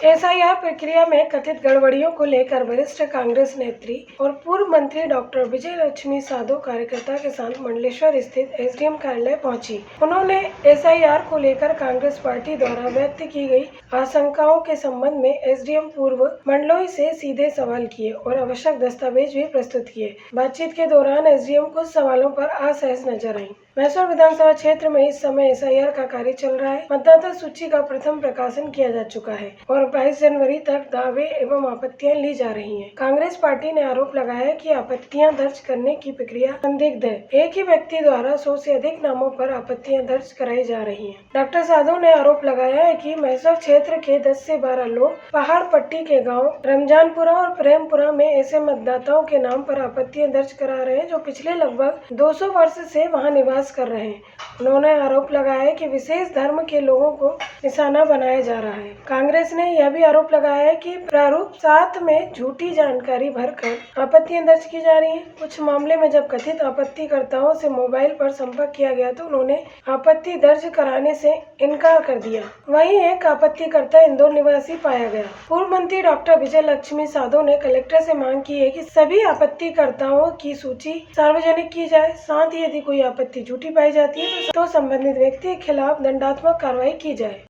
SIR प्रक्रिया में कथित गड़बड़ियों को लेकर वरिष्ठ कांग्रेस नेत्री और पूर्व मंत्री डॉक्टर विजय लक्ष्मी साधो कार्यकर्ता के साथ मंडलेश्वर स्थित एसडीएम कार्यालय पहुंची। उन्होंने एसआईआर को लेकर कांग्रेस पार्टी द्वारा व्यक्त की गई आशंकाओं के संबंध में एसडीएम पूर्व मंडलोई से सीधे सवाल किए और आवश्यक दस्तावेज भी प्रस्तुत किए। बातचीत के दौरान एसडीएम कुछ सवालों पर असहज नजर आई। मैसूर विधानसभा क्षेत्र में इस समय एसआईआर का कार्य चल रहा है। मतदाता सूची का प्रथम प्रकाशन किया जा चुका है और 22 जनवरी तक दावे एवं आपत्तियां ली जा रही हैं। कांग्रेस पार्टी ने आरोप लगाया कि आपत्तियां दर्ज करने की प्रक्रिया संदिग्ध है। एक ही व्यक्ति द्वारा 100 से अधिक नामों पर आपत्तियां दर्ज कराई जा रही हैं। डॉक्टर साधो ने आरोप लगाया है कि मैसूर क्षेत्र के 10 से 12 लोग पहाड़ पट्टी के गाँव रमजानपुरा और प्रेमपुरा में ऐसे मतदाताओं के नाम पर आपत्तियां दर्ज करा रहे हैं जो पिछले लगभग 200 वर्ष से वहाँ निवास कर रहे हैं। उन्होंने आरोप लगाया है कि विशेष धर्म के लोगों को निशाना बनाया जा रहा है। कांग्रेस ने यह भी आरोप लगाया है कि प्रारूप 7 में झूठी जानकारी भरकर आपत्तियां दर्ज की जा रही हैं। कुछ मामले में जब कथित आपत्तिकर्ताओं से मोबाइल पर संपर्क किया गया तो उन्होंने आपत्ति दर्ज कराने से इनकार कर दिया। वहीं एक आपत्तिकर्ता इंदौर निवासी पाया गया। पूर्व मंत्री डॉक्टर विजय लक्ष्मी साधो ने कलेक्टर से मांग की है कि सभी आपत्तिकर्ताओं की सूची सार्वजनिक की जाए। साथ ही यदि कोई आपत्ति झूठी पाई जाती है तो संबंधित व्यक्ति के खिलाफ दंडात्मक कार्रवाई की जाए।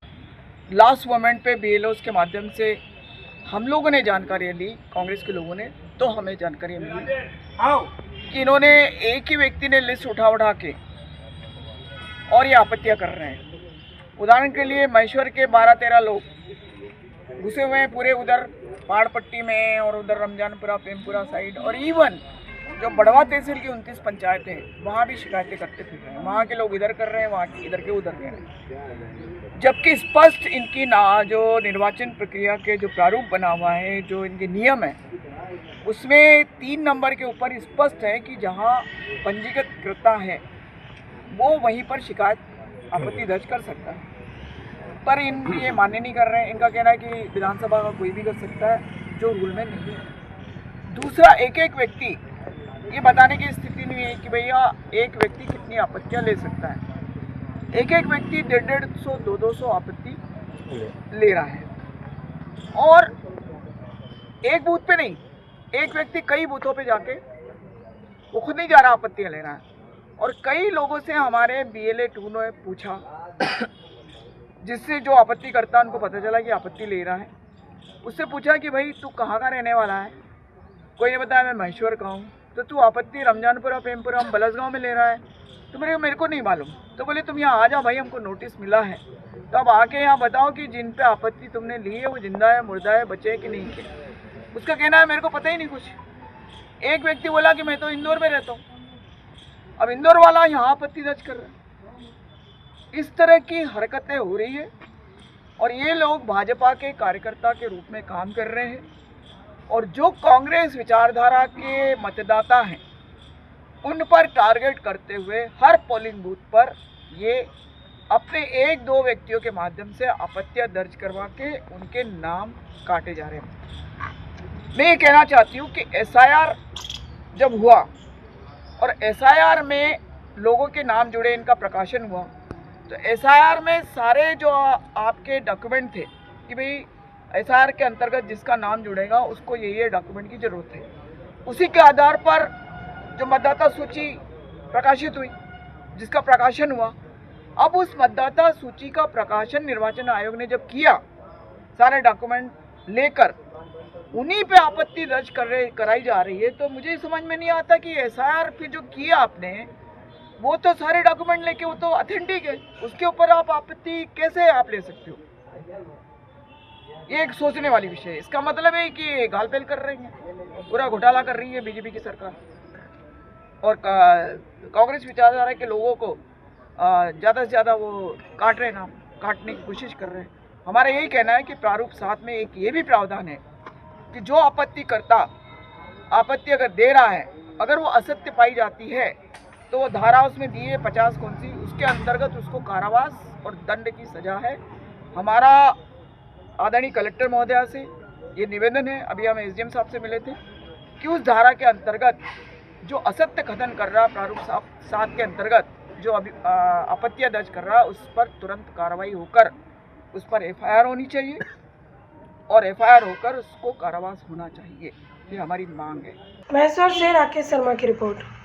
लास्ट मोमेंट पे बीएलओस के माध्यम से हम लोगों ने जानकारी ली, कांग्रेस के लोगों ने, तो हमें जानकारी मिली कि इन्होंने एक ही व्यक्ति ने लिस्ट उठा के और ये आपत्तियां कर रहे हैं। उदाहरण के लिए मैसूर के 12-13 लोग घुसे हुए हैं पूरे उधर पहाड़ पट्टी में और उधर रमजानपुरा प्रेमपुरा साइड, और इवन जो बड़वा तहसील की 29 पंचायतें हैं वहाँ भी शिकायतें करते फिर रहे हैं। वहाँ के लोग इधर कर रहे हैं, वहाँ के इधर के उधर कर रहे हैं, जबकि स्पष्ट इनकी जो निर्वाचन प्रक्रिया के जो प्रारूप बना हुआ है, जो इनके नियम है, उसमें 3 नंबर के ऊपर स्पष्ट है कि जहाँ पंजीकृत करता है वो वहीं पर शिकायत आपत्ति दर्ज कर सकता है, पर इन ये मान्य नहीं कर रहे हैं। इनका कहना है कि विधानसभा का कोई भी कर सकता है, जो रूल में नहीं है। दूसरा, एक व्यक्ति ये बताने की स्थिति नहीं है कि भैया एक व्यक्ति कितनी आपत्तियां ले सकता है। एक व्यक्ति 150, 200 आपत्ति ले रहा है, और एक बूथ पे नहीं, एक व्यक्ति कई बूथों पे जाके वो खुद नहीं जा रहा, आपत्तियां ले रहा है। और कई लोगों से हमारे BLA-2 ने पूछा, जिससे जो आपत्ति करता उनको पता चला कि आपत्ति ले रहा है। उससे पूछा कि भाई तू कहाँ का रहने वाला है? कोई ने बताया मैं मैसूर का हूँ। तो तू आपत्ति रमजानपुरा प्रेमपुरा बलसगांव में ले रहा है? तो मेरे को नहीं मालूम। तो बोले तुम यहाँ आ जाओ भाई, हमको नोटिस मिला है, तो अब आके यहाँ बताओ कि जिन पे आपत्ति तुमने ली है वो जिंदा है, मुर्दा है, बचे है कि नहीं है। उसका कहना है मेरे को पता ही नहीं कुछ। एक व्यक्ति बोला कि मैं तो इंदौर में रहता हूँ। अब इंदौर वाला यहाँ आपत्ति दर्ज कर रहा है। इस तरह की हरकतें हो रही है और ये लोग भाजपा के कार्यकर्ता के रूप में काम कर रहे हैं, और जो कांग्रेस विचारधारा के मतदाता हैं उन पर टारगेट करते हुए हर पोलिंग बूथ पर ये अपने 1-2 व्यक्तियों के माध्यम से आपत्तियां दर्ज करवा के उनके नाम काटे जा रहे हैं। मैं ये कहना चाहती हूँ कि एसआईआर जब हुआ और एसआईआर में लोगों के नाम जुड़े, इनका प्रकाशन हुआ, तो एसआईआर में सारे जो आपके डॉक्यूमेंट थे कि भाई एसआईआर के अंतर्गत जिसका नाम जुड़ेगा उसको ये डॉक्यूमेंट की ज़रूरत है। उसी के आधार पर जो मतदाता सूची प्रकाशित हुई, जिसका प्रकाशन हुआ, अब उस मतदाता सूची का प्रकाशन निर्वाचन आयोग ने जब किया, सारे डॉक्यूमेंट लेकर उन्हीं पे आपत्ति दर्ज कराई जा रही है, तो मुझे समझ में नहीं आता कि एसआईआर फिर जो किया आपने, वो तो सारे डॉक्यूमेंट लेके वो तो ऑथेंटिक है, उसके ऊपर आप आपत्ति कैसे आप ले सकते हो? ये एक सोचने वाली विषय है। इसका मतलब है कि गालपेल कर रही है, पूरा घोटाला कर रही है बीजेपी की सरकार, और कांग्रेस विचारधारा के लोगों को ज़्यादा से ज़्यादा वो काट रहे, नाम काटने की कोशिश कर रहे हैं। हमारा यही कहना है कि प्रारूप 7 में एक ये भी प्रावधान है कि जो आपत्ति करता आपत्ति अगर दे रहा है, अगर वो असत्य पाई जाती है तो वो धारा उसमें दी है 50 कौन सी, उसके अंतर्गत उसको कारावास और दंड की सजा है। हमारा आदरणीय कलेक्टर महोदया से ये निवेदन है, अभी हम एसडीएम साहब से मिले थे, कि उस धारा के अंतर्गत जो असत्य कथन कर रहा, प्रारूप 7 के अंतर्गत जो अभी आपत्तियां दर्ज कर रहा, उस पर तुरंत कार्रवाई होकर उस पर एफआईआर होनी चाहिए। और एफआईआर होकर उसको कारावास होना चाहिए, ये हमारी मांग है। मैसूर से राकेश शर्मा की रिपोर्ट।